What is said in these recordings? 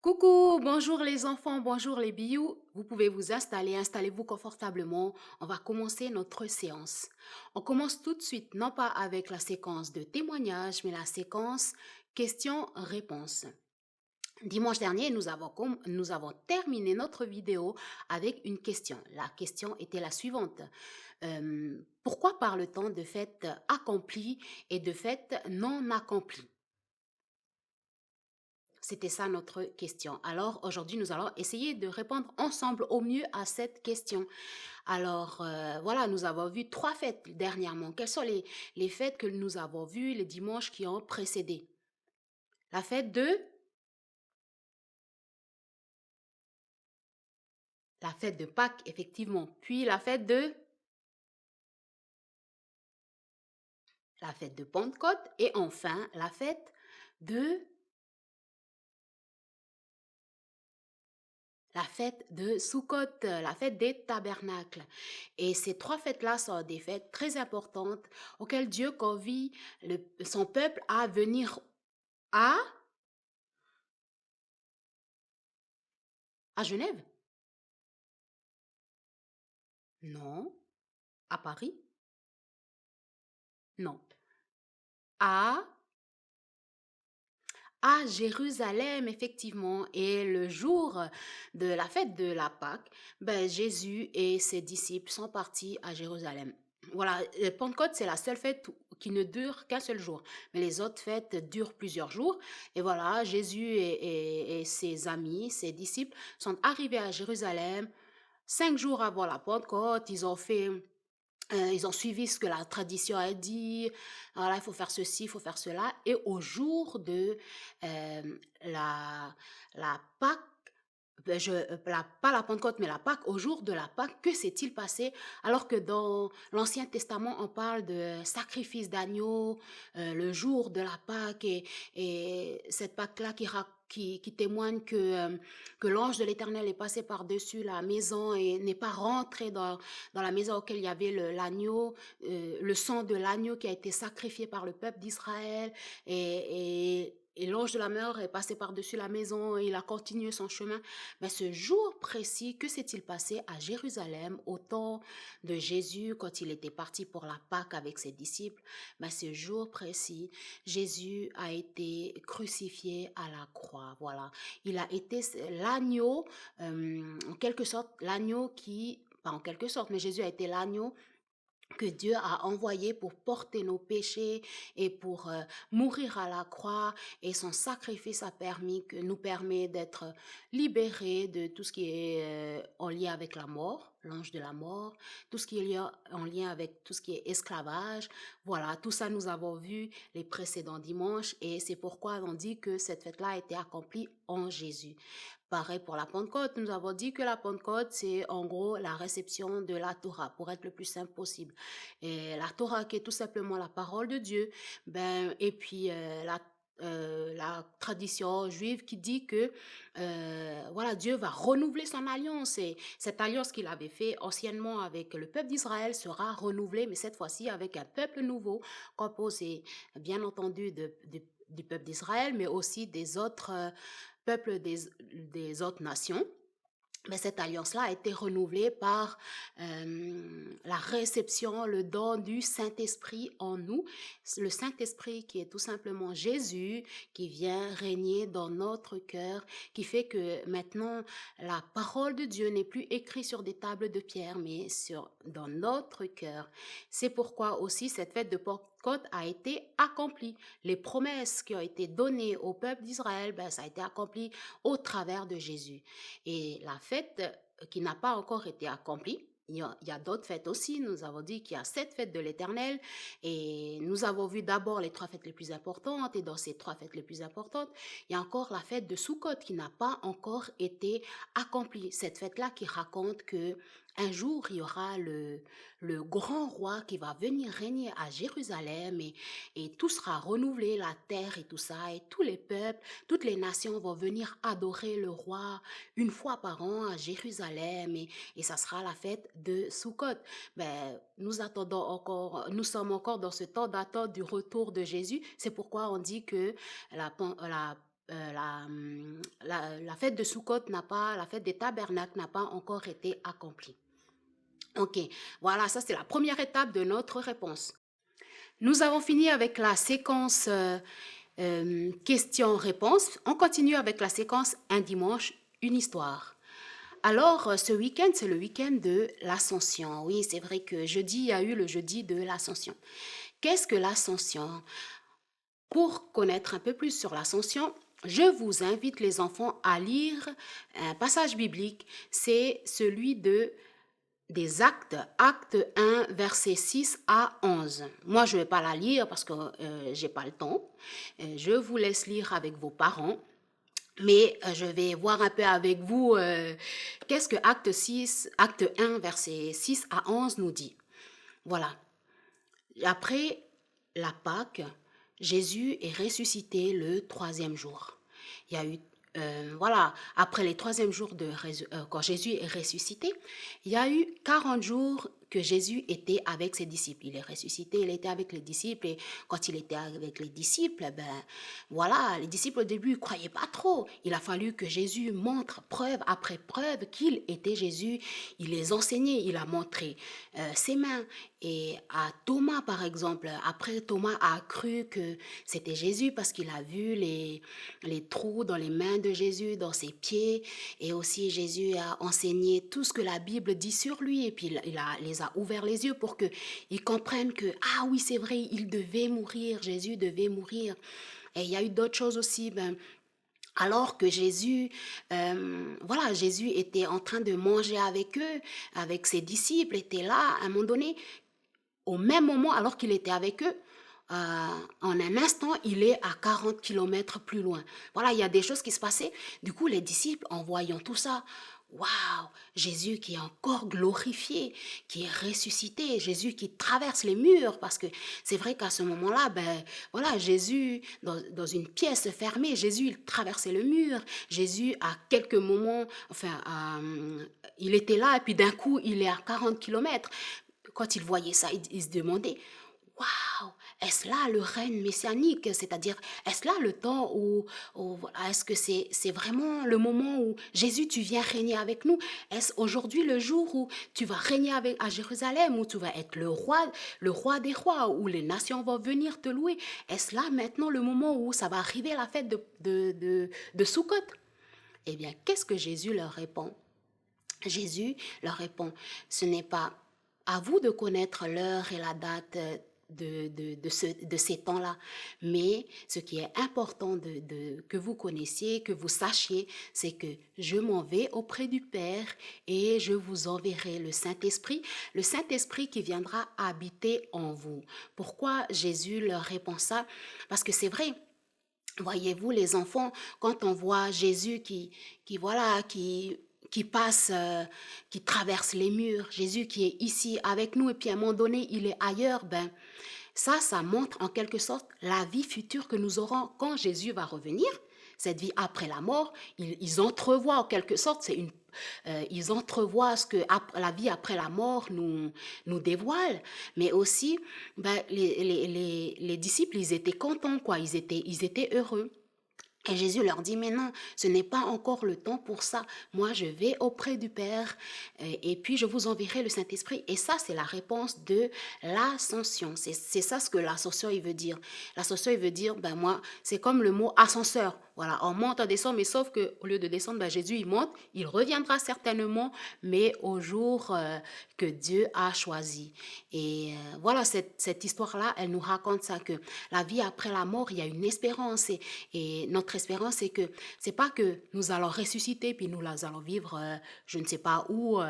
Coucou, bonjour les enfants, bonjour les bious. Vous pouvez vous installer, installez-vous confortablement. On va commencer notre séance. On commence tout de suite, non pas avec la séquence de témoignages, mais la séquence questions-réponses. Dimanche dernier, nous avons terminé notre vidéo avec une question. La question était la suivante. Pourquoi parle-t-on de faits accomplis et de faits non accomplis? C'était ça notre question. Alors aujourd'hui, nous allons essayer de répondre ensemble au mieux à cette question. Alors voilà, nous avons vu trois fêtes dernièrement. Quelles sont les fêtes que nous avons vues les dimanches qui ont précédé? La fête de la fête de Pâques, effectivement. Puis la fête de Pentecôte et enfin la fête de la fête de Sukkot, la fête des tabernacles. Et ces trois fêtes-là sont des fêtes très importantes auxquelles Dieu convie son peuple à venir à, à Genève? Non. À Paris? Non. À, à Jérusalem, effectivement. Et le jour de la fête de la Pâque, ben, Jésus et ses disciples sont partis à Jérusalem. Voilà, Pentecôte, c'est la seule fête qui ne dure qu'un seul jour. Mais les autres fêtes durent plusieurs jours. Et voilà, Jésus et ses amis, ses disciples, sont arrivés à Jérusalem 5 jours avant la Pentecôte. Ils ont suivi ce que la tradition a dit. Voilà, il faut faire ceci, il faut faire cela. Et au jour de la Pâque, pas la Pentecôte, mais la Pâque, au jour de la Pâque, que s'est-il passé alors que dans l'Ancien Testament, on parle de sacrifice d'agneau, le jour de la Pâque et cette Pâque-là qui témoigne que l'ange de l'Éternel est passé par-dessus la maison et n'est pas rentré dans la maison auquel il y avait l'agneau, le sang de l'agneau qui a été sacrifié par le peuple d'Israël et l'ange de la mort est passé par-dessus la maison et il a continué son chemin. Mais ce jour précis, que s'est-il passé à Jérusalem au temps de Jésus quand il était parti pour la Pâque avec ses disciples? Mais ce jour précis, Jésus a été crucifié à la croix. Voilà. Il a été l'agneau, en quelque sorte, l'agneau qui, pas en quelque sorte, mais Jésus a été l'agneau que Dieu a envoyé pour porter nos péchés et pour mourir à la croix et son sacrifice nous permet d'être libérés de tout ce qui est en lien avec la mort, l'ange de la mort, tout ce qui est en lien avec tout ce qui est esclavage. Voilà, tout ça nous avons vu les précédents dimanches et c'est pourquoi on dit que cette fête-là a été accomplie en Jésus. Pareil pour la Pentecôte, nous avons dit que la Pentecôte, c'est en gros la réception de la Torah, pour être le plus simple possible. Et la Torah, qui est tout simplement la parole de Dieu, ben, et puis la tradition juive qui dit que voilà, Dieu va renouveler son alliance. Et cette alliance qu'il avait fait anciennement avec le peuple d'Israël sera renouvelée, mais cette fois-ci avec un peuple nouveau, composé bien entendu du peuple d'Israël, mais aussi des autres peuples des autres nations. Mais cette alliance-là a été renouvelée par la réception, le don du Saint-Esprit en nous. Le Saint-Esprit qui est tout simplement Jésus, qui vient régner dans notre cœur, qui fait que maintenant la parole de Dieu n'est plus écrite sur des tables de pierre, mais dans notre cœur. C'est pourquoi aussi cette fête de Pentecôte a été accomplie. Les promesses qui ont été données au peuple d'Israël, ben, ça a été accompli au travers de Jésus. Et la fête qui n'a pas encore été accomplie, il y a d'autres fêtes aussi. Nous avons dit qu'il y a 7 fêtes de l'Éternel et nous avons vu d'abord les 3 fêtes les plus importantes et dans ces 3 fêtes les plus importantes, il y a encore la fête de Sukkot qui n'a pas encore été accomplie. Cette fête-là qui raconte que un jour, il y aura le grand roi qui va venir régner à Jérusalem et tout sera renouvelé, la terre et tout ça, et tous les peuples, toutes les nations vont venir adorer le roi une fois par an à Jérusalem et ça sera la fête de Sukkot. Ben, nous sommes encore dans ce temps d'attente du retour de Jésus. C'est pourquoi on dit que la, la fête de Sukkot la fête des tabernacles n'a pas encore été accomplie. Ok, voilà, ça c'est la première étape de notre réponse. Nous avons fini avec la séquence questions-réponses. On continue avec la séquence un dimanche, une histoire. Alors, ce week-end, c'est le week-end de l'Ascension. Oui, c'est vrai que jeudi, il y a eu le jeudi de l'Ascension. Qu'est-ce que l'Ascension? Pour connaître un peu plus sur l'Ascension, je vous invite les enfants à lire un passage biblique. C'est celui des Actes, Acte 1, versets 6 à 11. Moi, je ne vais pas la lire parce que je n'ai pas le temps. Je vous laisse lire avec vos parents. Mais je vais voir un peu avec vous qu'est-ce que Acte 1, verset 6 à 11 nous dit. Voilà. Après la Pâque, Jésus est ressuscité le troisième jour. Il y a eu, voilà, après les troisième jours quand Jésus est ressuscité, il y a eu 40 jours que Jésus était avec ses disciples. Il est ressuscité, il était avec les disciples et quand il était avec les disciples, ben voilà, les disciples au début ne croyaient pas trop. Il a fallu que Jésus montre preuve après preuve qu'il était Jésus. Il les enseignait, il a montré ses mains. Et à Thomas, par exemple, après Thomas a cru que c'était Jésus parce qu'il a vu les trous dans les mains de Jésus, dans ses pieds. Et aussi Jésus a enseigné tout ce que la Bible dit sur lui. Et puis les a ouvert les yeux pour qu'ils comprennent que, ah oui, c'est vrai, il devait mourir, Jésus devait mourir. Et il y a eu d'autres choses aussi, alors que Jésus, voilà, Jésus était en train de manger avec eux, avec ses disciples, était là à un moment donné, au même moment, alors qu'il était avec eux, en un instant, il est à 40 kilomètres plus loin. Voilà, il y a des choses qui se passaient. Du coup, les disciples, en voyant tout ça, waouh, Jésus qui est encore glorifié, qui est ressuscité, Jésus qui traverse les murs, parce que c'est vrai qu'à ce moment-là, voilà, Jésus, dans une pièce fermée, Jésus, il traversait le mur. Jésus, à quelques moments, enfin, il était là, et puis d'un coup, il est à 40 kilomètres. Quand il voyait ça, il se demandait, waouh, est-ce là le règne messianique? C'est-à-dire, est-ce là le temps voilà, est-ce que c'est vraiment le moment où Jésus, tu viens régner avec nous? Est-ce aujourd'hui le jour où tu vas régner à Jérusalem, où tu vas être le roi des rois, où les nations vont venir te louer? Est-ce là maintenant le moment où ça va arriver la fête de Sukkot? Eh bien, qu'est-ce que Jésus leur répond? Jésus leur répond, ce n'est pas à vous de connaître l'heure et la date de ces temps-là, mais ce qui est important que vous connaissiez, que vous sachiez, c'est que je m'en vais auprès du Père et je vous enverrai le Saint-Esprit qui viendra habiter en vous. Pourquoi Jésus leur répond ça? Parce que c'est vrai. Voyez-vous, les enfants, quand on voit Jésus voilà, qui passe, qui traverse les murs, Jésus qui est ici avec nous et puis à un moment donné, il est ailleurs, ça montre en quelque sorte la vie future que nous aurons quand Jésus va revenir. Cette vie après la mort, ils entrevoient en quelque sorte, ils entrevoient ce que la vie après la mort nous dévoile, mais aussi les disciples, ils étaient contents, quoi, ils étaient heureux. Et Jésus leur dit, mais non, ce n'est pas encore le temps pour ça. Moi, je vais auprès du Père et puis je vous enverrai le Saint-Esprit. Et ça, c'est la réponse de l'ascension. C'est ça ce que l'ascension, il veut dire. L'ascension, il veut dire, moi, c'est comme le mot ascenseur. Voilà, on monte, on descend, mais sauf qu'au lieu de descendre, Jésus, il monte, il reviendra certainement, mais au jour que Dieu a choisi. Et voilà, cette histoire-là, elle nous raconte ça, que la vie après la mort, il y a une espérance. Et notre espérance, c'est pas que nous allons ressusciter, puis nous allons vivre, je ne sais pas où,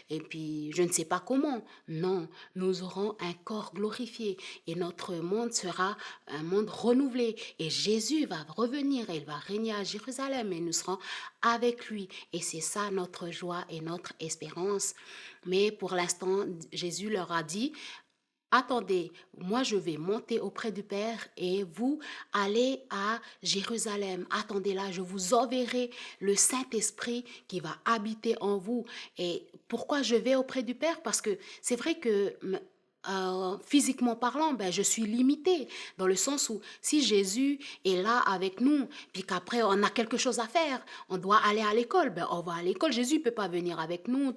et puis je ne sais pas comment. Non, nous aurons un corps glorifié et notre monde sera un monde renouvelé. Et Jésus va revenir et il va régner à Jérusalem et nous serons avec lui. Et c'est ça notre joie et notre espérance. Mais pour l'instant, Jésus leur a dit, attendez, moi je vais monter auprès du Père et vous allez à Jérusalem. Attendez là, je vous enverrai le Saint-Esprit qui va habiter en vous. Et pourquoi je vais auprès du Père? Parce que c'est vrai que physiquement parlant, ben, je suis limitée dans le sens où si Jésus est là avec nous, puis qu'après on a quelque chose à faire, on doit aller à l'école, ben, on va à l'école. Jésus ne peut pas venir avec nous.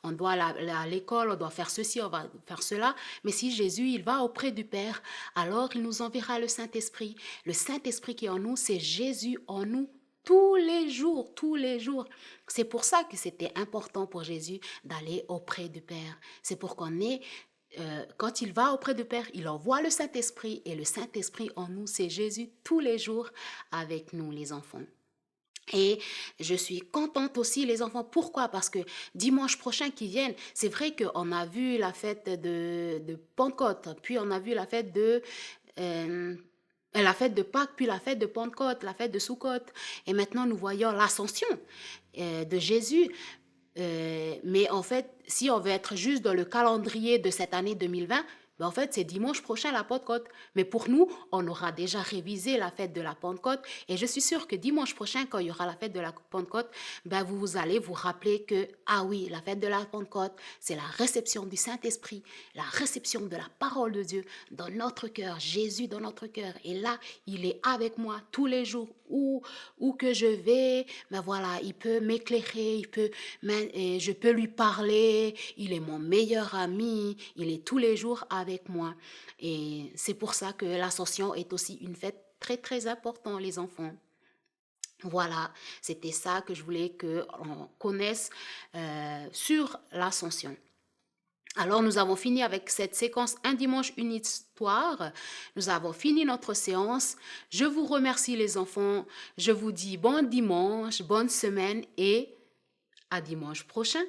On doit aller à l'école, on doit faire ceci, on va faire cela. Mais si Jésus, il va auprès du Père, alors il nous enverra le Saint-Esprit. Le Saint-Esprit qui est en nous, c'est Jésus en nous tous les jours, tous les jours. C'est pour ça que c'était important pour Jésus d'aller auprès du Père. C'est pour qu'on ait quand il va auprès du Père, il envoie le Saint-Esprit et le Saint-Esprit en nous, c'est Jésus tous les jours avec nous, les enfants. Et je suis contente aussi, les enfants. Pourquoi? Parce que dimanche prochain qui vient, c'est vrai qu'on a vu la fête de Pentecôte, puis on a vu euh, la fête de Pâques, puis la fête de Pentecôte, la fête de Soukhot. Et maintenant, nous voyons l'ascension de Jésus. Mais en fait, si on veut être juste dans le calendrier de cette année 2020, ben en fait, c'est dimanche prochain la Pentecôte. Mais pour nous, on aura déjà révisé la fête de la Pentecôte. Et je suis sûre que dimanche prochain, quand il y aura la fête de la Pentecôte, ben vous allez vous rappeler que, ah oui, la fête de la Pentecôte, c'est la réception du Saint-Esprit, la réception de la parole de Dieu dans notre cœur, Jésus dans notre cœur. Et là, il est avec moi tous les jours, où que je vais, ben voilà, il peut m'éclairer, je peux lui parler, il est mon meilleur ami, il est tous les jours avec moi. Et c'est pour ça que l'Ascension est aussi une fête très très importante, les enfants. Voilà, c'était ça que je voulais qu'on connaisse sur l'Ascension. Alors, nous avons fini avec cette séquence Un dimanche, une histoire. Nous avons fini notre séance. Je vous remercie les enfants. Je vous dis bon dimanche, bonne semaine et à dimanche prochain.